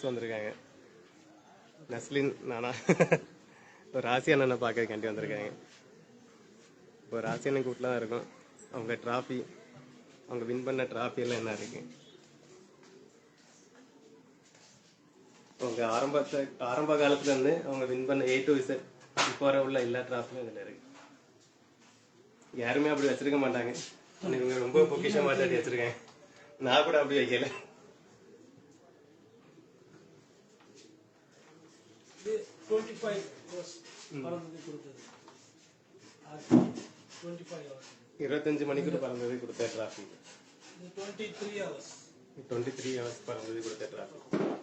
வந்திருக்காங்க. நஸ்லின் நானா ஒரு ராசி அண்ணனை பார்க்கறதுக்காண்டி வந்திருக்காங்க. இப்போ ராசி அண்ணன் கூட்டில் தான் இருக்கும். அவங்க ட்ராஃபி, அவங்க வின் பண்ண ட்ராஃபி எல்லாம் என்ன இருக்கு, அவங்க ஆரம்ப காலத்துல இருந்து அவங்க வின் பண்ண A to Z இப்போ வர உள்ள எல்லா ட்ராஃபியும் இதில் இருக்கு. யாருமே அப்படி வச்சிருக்க மாட்டாங்க. இவங்க ரொம்ப பொக்கிஷமாட்டி வச்சிருக்காங்க. நான் கூட அப்படி வைக்கல. இது 25 hours பறந்தது கொடுத்தது. 25 hours. 25 மணிக்கு பறந்தது கொடுத்த டிராஃபி. இது 23 hours. 23 hours பறந்தது கொடுத்த டிராஃபி.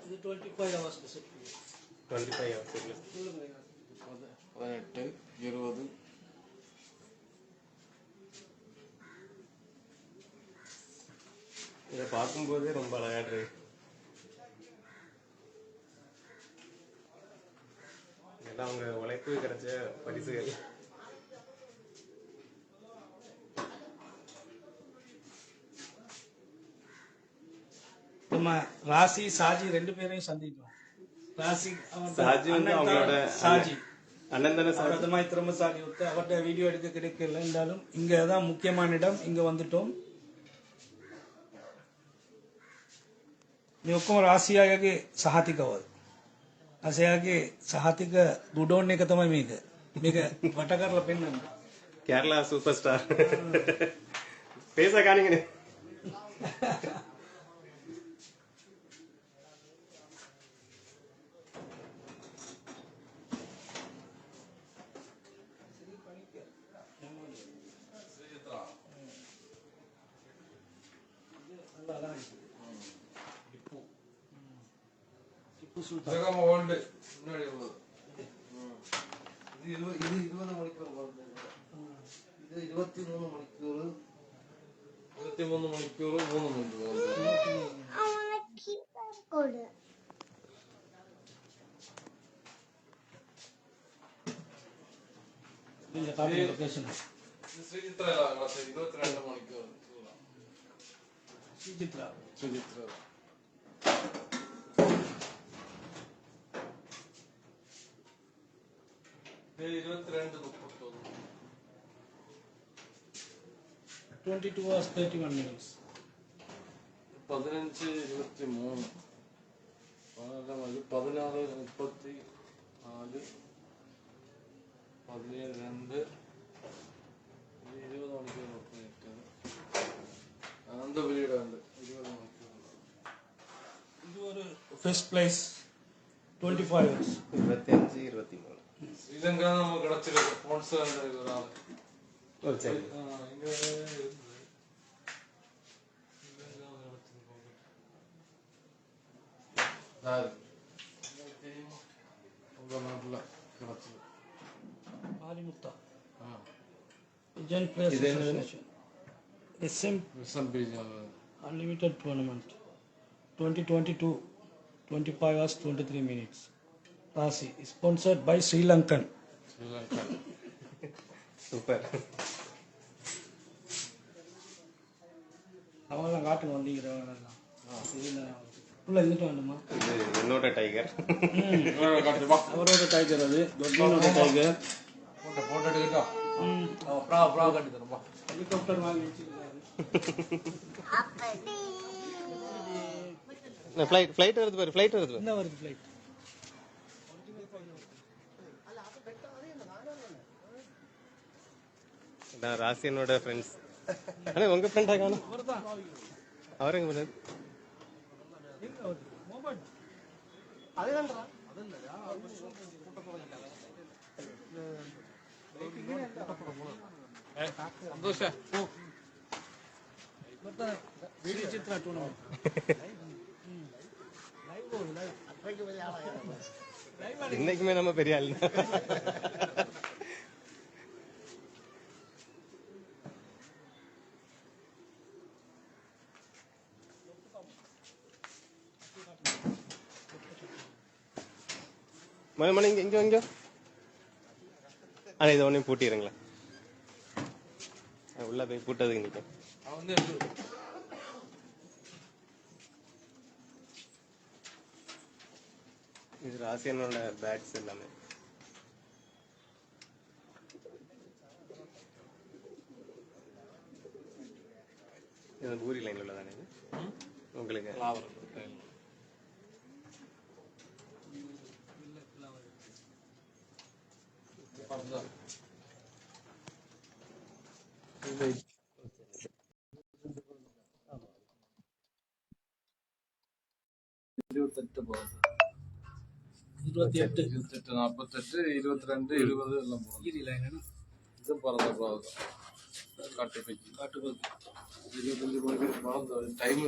இது 25 hours செட். 25 hours இல்ல. 18 20 இதை பார்க்கும்போதே ரொம்ப அழகா இருக்கு. இதெல்லாம் அவங்க உழைப்பு கிடைச்ச பரிசுகள். நம்ம ராசி சாஜி ரெண்டு பேரையும் சந்திப்போம். ராசி சாஜி வந்து அவங்களோட சாஜி அண்ணன் தானே. அவரது மாதிரி திறமசாலி ஒருத்த அவர்கிட்ட வீடியோ எடுக்க கிடைக்கல என்றாலும் இங்க தான் முக்கியமான இடம். இங்க வந்துட்டோம். මේ ඔක්කොම රාසියාගේ සහතිකවල. රාසියාගේ සහතික ගුඩෝන් එක තමයි මේක. මේක වට කරලා පෙන්නන්න. கேரளா சூப்பர் ஸ்டார் பேச காணிங்கண்ணே. ஜெகம ஓல்ட் முன்னாடி உள்ளது. இது 20 மணிக்கூர் வருது. இது 23 மணிக்கூர் 3 மினிட் வருது. கொடு. இந்த காப்பி லொகேஷன் இது ஸ்ரீசித்ரா இல்ல 22 மணிக்கூர் சொல்லலாம். சுஜித்ரா ஸ்ரீசித்ரா இது 22 22 hours 31 minutes. 15 23 16 34 34 17 2 20 மணிக்கூர் அந்த பீரியட் வந்து 20 மணிக்கூர். இது ஒரு ஃபர்ஸ்ட் பிளேஸ் 25 hours 25 23 ஸ்ரீலங்கா நமக்கு கிடைச்சிருக்கு ஸ்பான்சர் ஒரு ஆள். சரி. இங்க உங்க நாட்டுல கிடைச்சது ஆலிமுத்தா agent place association SMP Unlimited Tournament 2022 25 hours 23 minutes. Rasi sponsored by Sri Lankan. Sri Lanka. Super. அவங்கெல்லாம் காட்டுங்க வண்டிக்கிறவங்க எல்லாம் உள்ள இருந்துட்டு வேண்டுமா? இது என்னோட டைகர். அவரோட டைகர், அது தொட்டினோட டைகர். போட்டோ எடுக்கட்டா? ப்ரா கட்டி தரப்பா. ஹெலிகாப்டர் வாங்கி வச்சிருக்காரு. ஃப்ளைட் வருது பாரு, ஃப்ளைட் வருது. என்ன வருது ஃப்ளைட்? நான் ராசியனோட ஃப்ரெண்ட்ஸ். அண்ணே உங்க ஃப்ரெண்டா காணோம். அவர்தான். அவர் எங்க போனாரு? எங்க வருது? மொபைல். அதுதான்டா. சந்தோஷ சித்ரா டூர்னமெண்ட். இன்னைக்குமே நம்ம பெரிய ஆள். மணி இங்க ஆனால் இதை ஒன்றையும் பூட்டிடுங்களேன். உள்ள போய் பூட்டதுக்கு நிற்கும். இது ராசியனோட பேட்ஸ் எல்லாமே. இது பூரி லைனில் உள்ளதானே இது உங்களுக்கு? இருபத்தெட்டு போகுது. 28 28, 48, 22, 20 எல்லாம் போகும். இது பறந்த போகுது. காட்டுப்பைக்கு 25 மணிக்கு பறந்து டைம்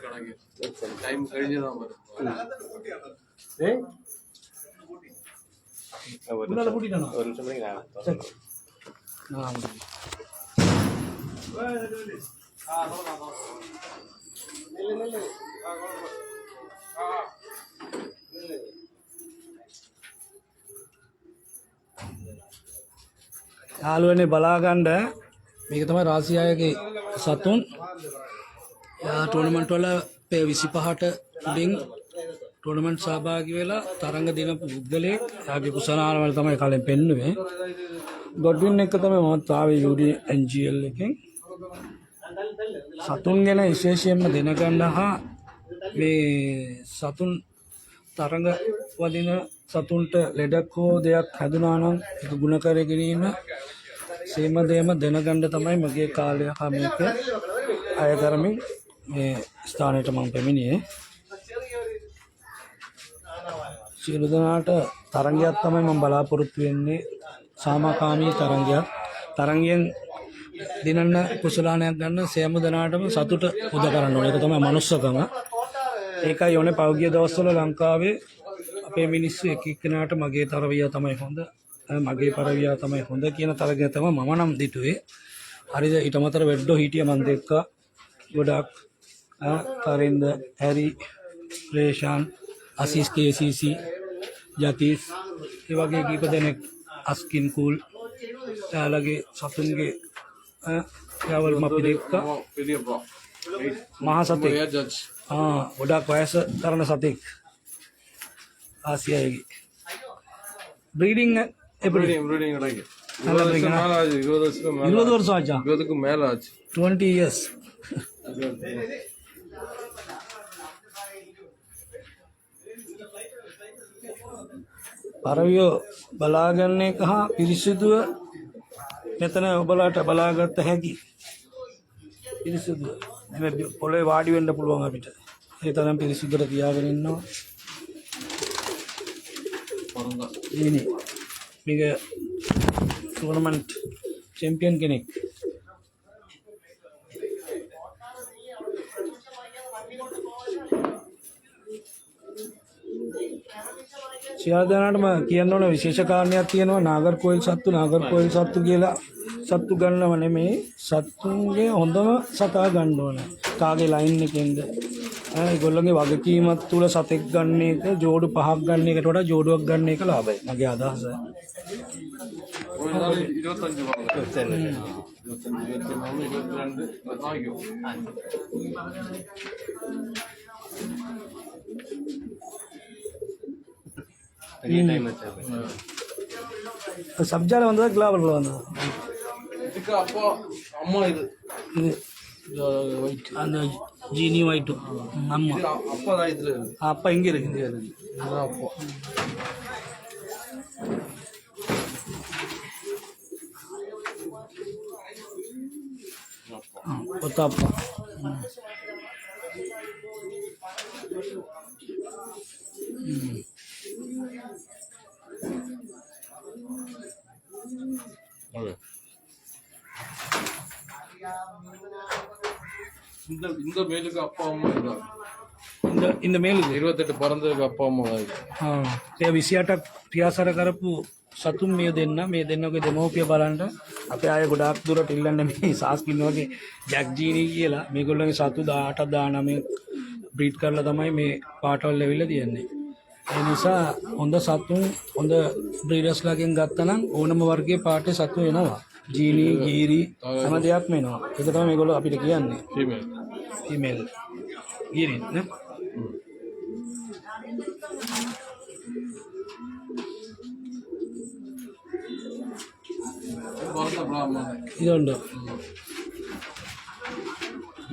கணக்கு. டைம் கழிஞ்சுதான் வரும். ஒரு நிமிஷம் பண்ணி යාළුවනේ බලාගන්න මේක තමයි රාසියායගේ සතුන් ටෝර්නමන්ට් වල 25ට උඩින් ටෝර්නමන්ට් සහභාගී වෙලා තරඟ දිනපු පුද්ගලයෙක් යාගේ කුසලාන වල තමයි කලින් පෙන්නුවේ ගොඩ්වින් එක තමයි මමත් ආවේ UDNGL එකෙන් සතුන් ගැන විශේෂයෙන්ම දැනගන්න හා මේ සතුන් තරඟ වදින සතුන්ට ලෙඩක් හෝ දෙයක් හැදුනා නම් ඒක ගුණ කරගෙන ඉන්න සීම දෙයම දැනගන්න තමයි මගේ කාලය මේක අය කරමින් මේ ස්ථානයට මම පැමිණියේ. සියලු දෙනාට තරඟයක් තමයි මම බලාපොරොත්තු වෙන්නේ. සාමකාමී තරඟයක්. තරඟයෙන් දිනන්න කුසලානයක් ගන්න සෑම දෙනාටම සතුට උදා කරන්න ඕනේ. ඒක තමයි මනුස්සකම. ඒකයි ඕනේ පෞද්ගලික දවස්වල ලංකාවේ අපේ මිනිස්සු එක එක්කෙනාට මගේ තරවියා තමයි හොඳ මගේ පරවියා තමයි හොඳ කියන තරගය තමයි මම නම් දිටුවේ. හරිද? ඊට අමතර වෙඩ්ඩෝ හිටිය මන් දෙක්කා ගොඩක් කරින්ද හැරි රේෂාන් අසීස් KCC යතිස් ඒ වගේ කීප දෙනෙක් අස්කින් කූල් යාලගේ සතුන්ගේ යාවල් අපි දෙක්කා මහා සතෙක් ගොඩක් වයස කරන සතෙක් ආසියාවේ ப்ரீடிங் எப்படி ப்ரீடிங் கிடைக்கும். நல்லா ப்ரீடிங் 20 வருஷம் ஆச்சா? 20க்கு மேல ஆச்சு. 20 years. පරවියෝ බලාගන්න එක හා පිරිසිදුව මෙතන ඔබලාට බලාගත්ත හැකි පිරිසිදුව පොළේ වාඩි වෙන්න පුළුවන් අපිට. ඒ තරම් පිරිසිදුවට තියාගෙන ඉන්නවා. ini මේක ටෝර්නමන්ට් චැම්පියන් කෙනෙක්. සියලු දෙනාටම කියන්න ඕන විශේෂ කාරණයක් තියෙනවා. නාගර්කෝයිල් සත්තු කියලා සත්තු ගන්නව නෙමෙයි, සත්තුන්ගේ හොඳම සතා ගන්න ඕන. කාගේ ලයින් එකෙන්ද ඒගොල්ලන්ගේ වගකීමත් තුළ සතෙක් ගන්න එක ජෝඩු 5ක් ගන්න එකට වඩා ජෝඩුවක් ගන්න එක ලාභයි. මගේ අදහස. 25 சப்ஜால வந்ததா கிளாவர்ல வந்ததா? இதுக்கு அப்பா அம்மா இது அந்த ஜீனி ஒயிட்டு அம்மா அப்பா தான் இதுல இருக்கு. அப்பா இங்க இருக்கு. இதுதான் அப்பா. ஒத்தாப்பா. இந்த மேலுக்கு அப்பா அம்மா இருக்காங்க. இந்த மேலுக்கு 28 பிறந்ததுக்கு அப்பா අම්මා වයි. ඒ 28ක් ප්‍රියාසර කරපු සතුන් මේ දෙන්නගේ දෙමෝපිය බලන්න අපේ අය ගොඩාක් දුරට ඉල්ලන්නේ මේ සාස්කින් වගේ ජැක් ජීනි කියලා මේගොල්ලන්ගේ සතු 18 19 බ්‍රීඩ් කරලා තමයි මේ පාටවල් ලැබිලා තියෙන්නේ. ඒ නිසා හොඳ සතුන් හොඳ බ්‍රීඩර්ස්ලාගෙන් ගත්තා නම් ඕනම වර්ගයේ පාටේ සතු එනවා. ජීනි ගීරි හැම දෙයක්ම එනවා. ඒක තමයි මේගොල්ලෝ අපිට කියන්නේ. ෆීමේල් ගීරි නේ. പറഞ്ഞ ബ്രാഹ്മണൻ ഇതുണ്ട്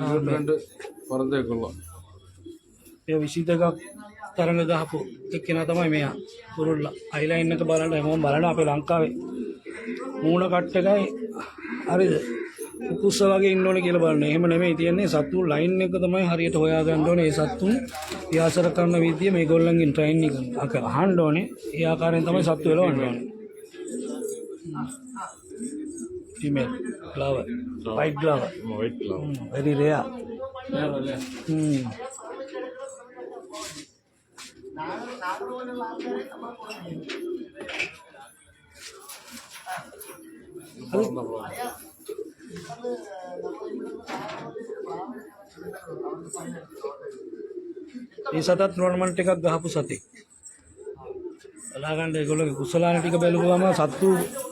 22 പറഞ്ഞേക്കുള്ള ඒ 22ක් තරඟ ගහපු එක්කෙනා තමයි මෙයා කුරුල්ලා. අයිලයින් එක බලන්න හැමෝම බලන අපේ ලංකාවේ මූණ කට් එකයි හරිද? කුකුස්ස වගේ ඉන්න ඕනේ කියලා බලන්න. එහෙම නෙමෙයි තියන්නේ සත්තු ලයින් එක තමයි හරියට හොයාගන්න ඕනේ. ඒ සත්තුන් ව්‍යාසර කරන විදිය මේගොල්ලන්ගෙන් ට්‍රේනින් එක අහන්න ඕනේ. ඒ ආකාරයෙන් තමයි සත්තු එලවන්න ඕනේ. Female flower, white flower, very rare. මේ සතත් ටෝර්නමන්ට් එකක් ගහපු සතෙක්. බලාගන්න ඒගොල්ලෝගේ කුසලාන ටික බැලුවම සත්තු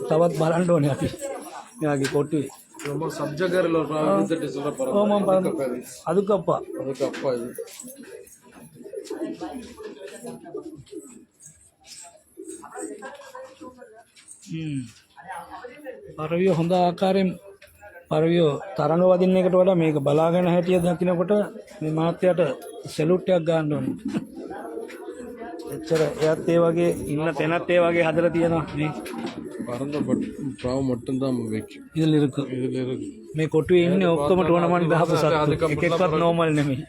තවත් බලන්න ඕනේ අපි. මෙයාගේ කොටුවේ. ரொம்ப சப்ஜகரில் ஒரு வித்துட்டு சொல்ல ஆமாம் அதுக்கப்பா அதுக்கு அப்பா இது පරවිය හොඳ ආකාරයෙන් පරවිය තරඟ වදින්න එකට වඩා මේක බලාගෙන හැටිය දකින්නකොට මේ මහත්තයාට සැලුට් එකක් ගන්න ඕනේ. එච්චර එයාත් ඒ වගේ ඉන්න තැනත් ඒ වගේ හදලා තියෙනවා මේ பறந்த பிராவு மட்டும்தான் வைக்கும் இதுல இருக்கு. இதுல இருக்கு මේ කොටුවේ ඉන්නේ ඔක්කොම ටෝර්නමන්ට් ගහපු සත්තු. එකෙක්වත් නෝමල් නෙමෙයි.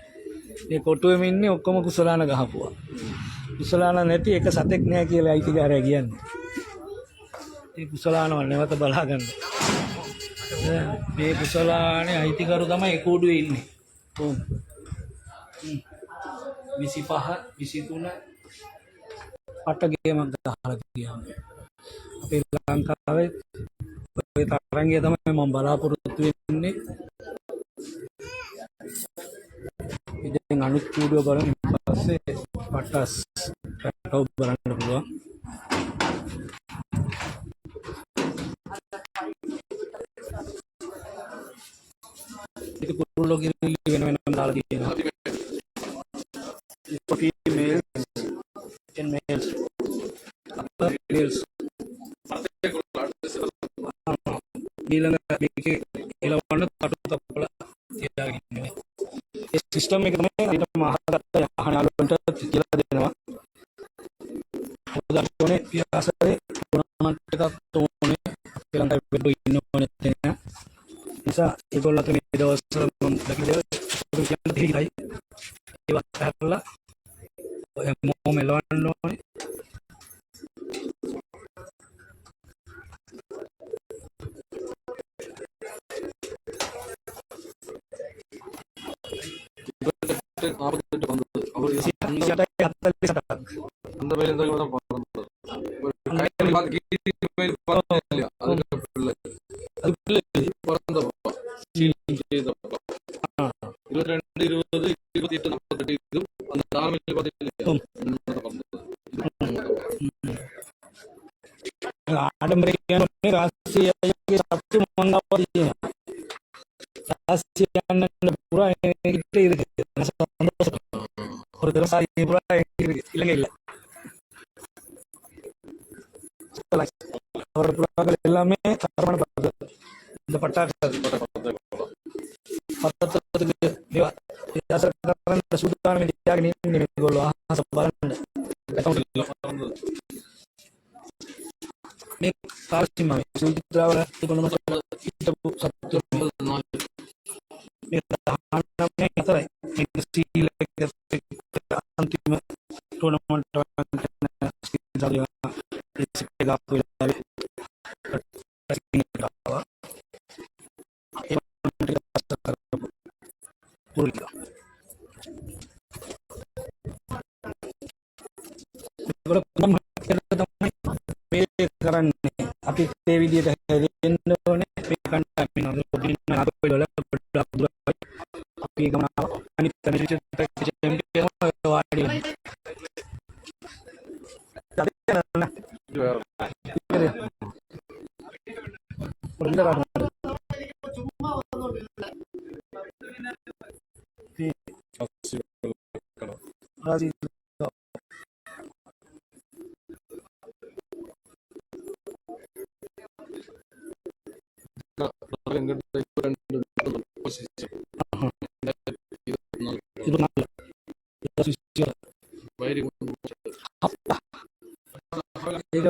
මේ කොටුවේම ඉන්නේ ඔක්කොම කුසලාන ගහපුවා. කුසලාන නැති එක සතෙක් නෑ කියලා අයිතිකාරයා කියන්නේ. මේ කුසලානවල් නැවත බලා ගන්න. මේ කුසලානේ අයිතිකරු තමයි ඒ කූඩුවේ ඉන්නේ. කොහොම 25 23 පටගේමක් ගහලා තියෙනවා. අපේ ලංකාවේ ඔය තරංගය තමයි මම බලාපොරොත්තු වෙන්නේ. ඉතින් අනිත් කූඩුව බලමු. පස්සේ පටස් රටව බලන්න පුළුවන්. ඒක කුරුල්ලෝ ගිරිලි වෙන වෙනම දාලා තියෙනවා. female and males. males. ඊළඟ මේකේ එලවන්න කටු කපලා තියාගෙන ඉන්නේ. ඒ සිස්ටම් එක තමයි ඊට මහකට යහනාලුන්ට කියලා දෙනවා. උදාහරණයක් පියාසයේ ටෝර්නමන්ට් එකක් තෝනේ අපේ ලංකාවේ වෙඩෝ ඉන්න ඕනේ නැහැ. නිසා ඒගොල්ලන්ට මේ දවස්වල මම දැකිලා කියන්නේ දෙහියි. ඒවත් හැරලා ඔය මොම එලවන්න ඕනේ. அந்த பையன் தான் பிறந்தது பிறந்தப்பா 22 20 28 48 இது அந்த 4 ආඩම්බරයෙන් රාශියගේ සත්තු මංගවදී රාශියන්න පුරා ඒකට ඉருக்கு ஒரு விவசாயி புறா இலங்கையில் அவரோட புறாக்கள் எல்லாமே தரமான பறவை. இந்த பட்டாக்கு சூதான अंतिम टूर्नामेंट අපි ඒ විදිහට හැදෙන්න ඕනේ මේ කණ්ඩායම අපි ගමන අනිත් තැනට වාඩි ඒක